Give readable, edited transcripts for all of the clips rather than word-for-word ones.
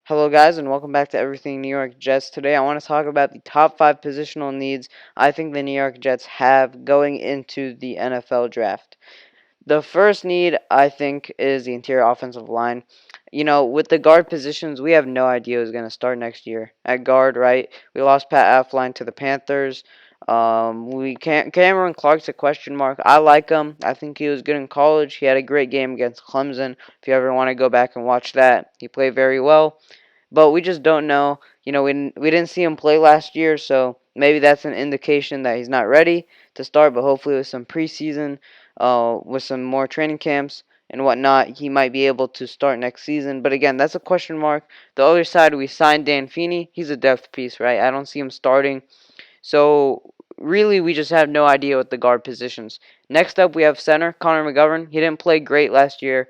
Hello, guys, and welcome back to Everything New York Jets. Today, I want to talk about the top 5 positional needs I think the New York Jets have going into the NFL draft. The first need, I think, is the interior offensive line. With the guard positions, we have no idea who's going to start next year at guard, right? We lost Pat Affline to the Panthers. We can't. Cameron Clark's a question mark. I like him. I think he was good in college. He had a great game against Clemson. If you ever want to go back and watch that, he played very well. But we just don't know. We didn't see him play last year, so maybe that's an indication that he's not ready to start. But hopefully, with some preseason, with some more training camps and whatnot, he might be able to start next season. But again, that's a question mark. The other side, we signed Dan Feeney. He's a depth piece, right? I don't see him starting. So really, we just have no idea with the guard positions. Next up, we have center Connor McGovern. He didn't play great last year.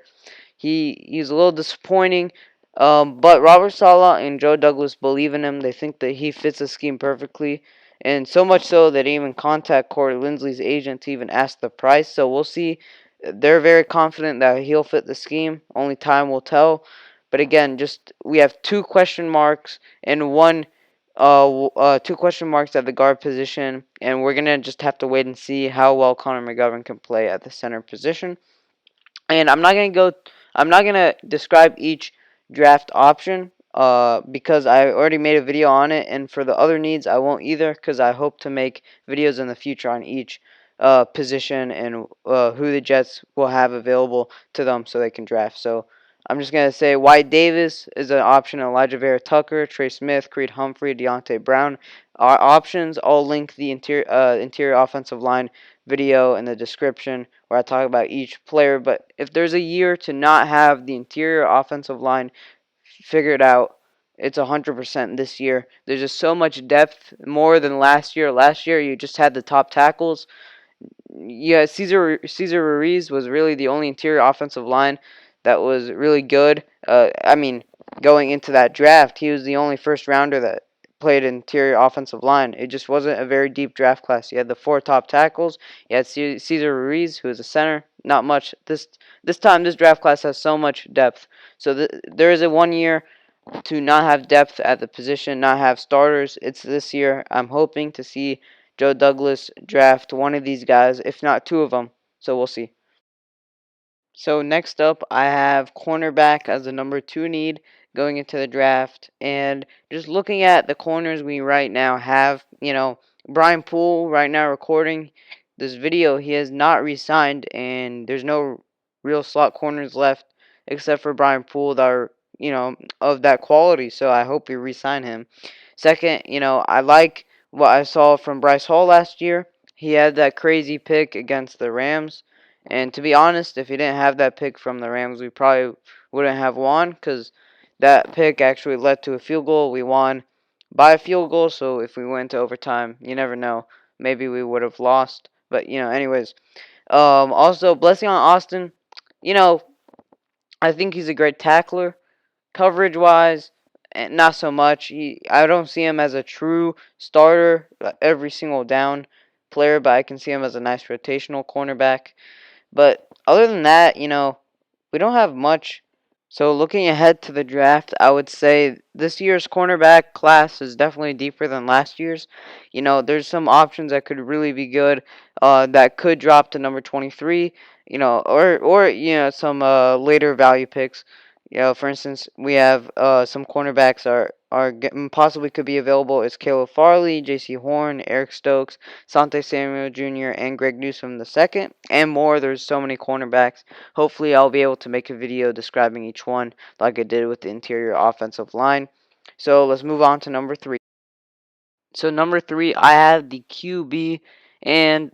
He's a little disappointing. But Robert Saleh and Joe Douglas believe in him. They think that he fits the scheme perfectly. And so much so that they even contact Corey Linsley's agent to even ask the price. So we'll see. They're very confident that he'll fit the scheme. Only time will tell. But again, just we have two question marks and two question marks at the guard position, and we're gonna just have to wait and see how well Connor McGovern can play at the center position. And I'm not gonna describe each draft option because I already made a video on it, and for the other needs I won't either because I hope to make videos in the future on each position and who the Jets will have available to them so they can draft. So I'm just gonna say Wyatt Davis is an option. Elijah Vera Tucker, Trey Smith, Creed Humphrey, Deontay Brown are options. I'll link the interior offensive line video in the description where I talk about each player. But if there's a year to not have the interior offensive line figured out, it's 100% this year. There's just so much depth, more than last year. Last year, you just had the top tackles. Yeah, Cesar Ruiz was really the only interior offensive line that was really good. Going into that draft, he was the only first rounder that played interior offensive line. It just wasn't a very deep draft class. You had the four top tackles. You had Cesar Ruiz, who is a center. Not much. This time, this draft class has so much depth. So there is a 1 year to not have depth at the position, not have starters. It's this year. I'm hoping to see Joe Douglas draft one of these guys, if not two of them. So we'll see. So next up, I have cornerback as the number 2 need going into the draft. And just looking at the corners we right now have, Brian Poole right now recording this video, he has not re-signed, and there's no real slot corners left except for Brian Poole that are, of that quality. So I hope we re-sign him. Second, I like what I saw from Bryce Hall last year. He had that crazy pick against the Rams. And to be honest, if he didn't have that pick from the Rams, we probably wouldn't have won because that pick actually led to a field goal. We won by a field goal, so if we went to overtime, you never know. Maybe we would have lost. But, anyways. Also, blessing on Austin, you know, I think he's a great tackler. Coverage wise, not so much. I don't see him as a true starter every single down player, but I can see him as a nice rotational cornerback. But other than that, we don't have much. So looking ahead to the draft, I would say this year's cornerback class is definitely deeper than last year's. There's some options that could really be good, that could drop to number 23. Or some later value picks. For instance, we have some cornerbacks possibly could be available. Is Caleb Farley, J.C. Horn, Eric Stokes, Sante Samuel Jr., and Greg Newsome the second, and more. There's so many cornerbacks. Hopefully, I'll be able to make a video describing each one like I did with the interior offensive line. So let's move on to number 3. So number 3, I have the QB, and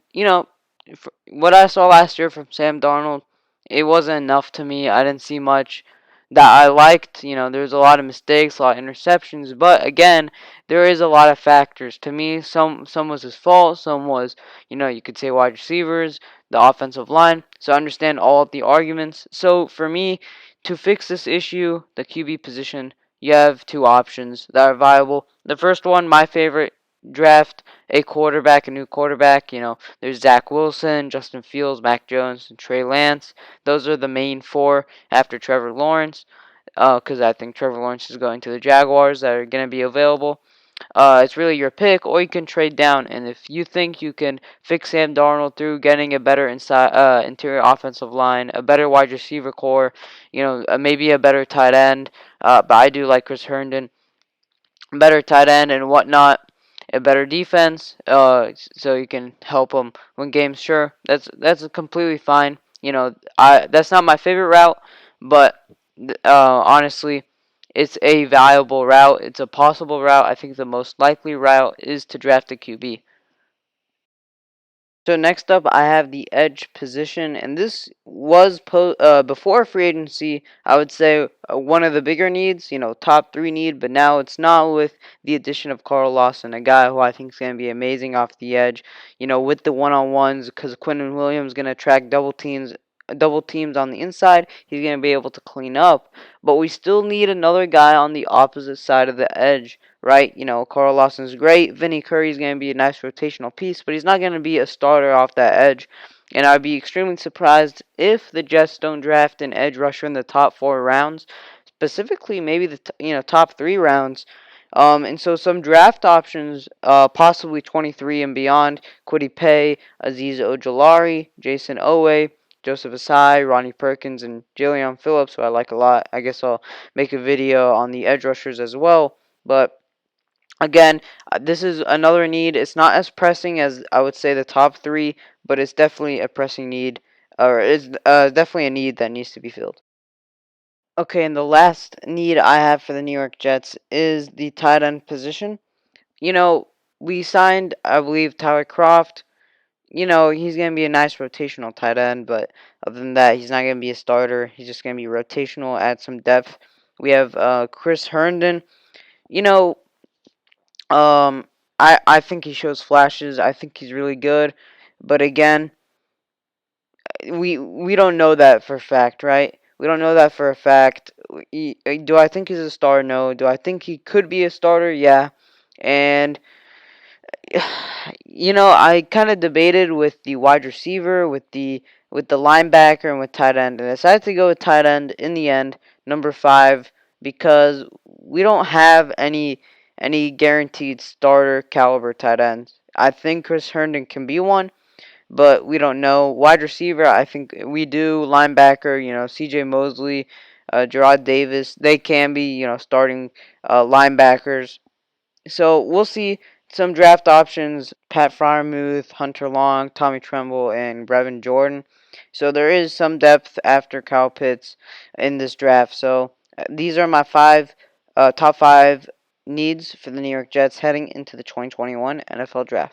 what I saw last year from Sam Darnold, it wasn't enough to me. I didn't see much that I liked. There's a lot of mistakes, a lot of interceptions, but again, there is a lot of factors. To me, some was his fault, some was, you could say wide receivers, the offensive line. So I understand all of the arguments. So for me, to fix this issue, the QB position, you have two options that are viable. The first one, my favorite, draft a new quarterback. There's Zach Wilson, Justin Fields, Mac Jones, and Trey Lance. Those are the main four after Trevor Lawrence. because I think Trevor Lawrence is going to the Jaguars that are going to be available. It's really your pick, or you can trade down. And if you think you can fix Sam Darnold through getting a better interior offensive line, a better wide receiver core, maybe a better tight end. But I do like Chris Herndon, better tight end and whatnot, a better defense, so you can help them win games. Sure, that's completely fine. That's not my favorite route, but honestly, it's a valuable route. It's a possible route. I think the most likely route is to draft a QB. So next up, I have the edge position, and this was before free agency. I would say one of the bigger needs, top three need, but now it's not with the addition of Carl Lawson, a guy who I think is going to be amazing off the edge. With the one-on-ones, because Quinnen Williams is going to attract double teams on the inside. He's going to be able to clean up, but we still need another guy on the opposite side of the edge, right? Carl Lawson's great. Vinny Curry's going to be a nice rotational piece, but he's not going to be a starter off that edge. And I'd be extremely surprised if the Jets don't draft an edge rusher in the top 4 rounds, specifically maybe the top 3 rounds. And so some draft options, possibly 23 and beyond: Kwity Paye, Aziz Ojolari, Jason Owe, Joseph Asai, Ronnie Perkins, and Jalen Phillips, who I like a lot. I guess I'll make a video on the edge rushers as well. But again, this is another need. It's not as pressing as I would say the top three, but it's definitely a pressing need, or it's definitely a need that needs to be filled. Okay, and the last need I have for the New York Jets is the tight end position. You know, we signed, I believe, Tyler Croft. He's going to be a nice rotational tight end, but other than that, he's not going to be a starter. He's just going to be rotational, add some depth. We have Chris Herndon. You know, I think he shows flashes. I think he's really good, but again, we don't know that for a fact, right? We don't know that for a fact. Do I think he's a star? No. Do I think he could be a starter? Yeah. And I kind of debated with the wide receiver, with the linebacker, and with tight end, and I decided to go with tight end in the end, number 5, because we don't have any guaranteed starter caliber tight ends. I think Chris Herndon can be one, but we don't know. Wide receiver, I think we do. Linebacker, C.J. Mosley, Gerard Davis, they can be, starting linebackers. So we'll see some draft options: Pat Fryermuth, Hunter Long, Tommy Tremble, and Brevin Jordan. So there is some depth after Kyle Pitts in this draft. So these are my top five needs for the New York Jets heading into the 2021 NFL Draft.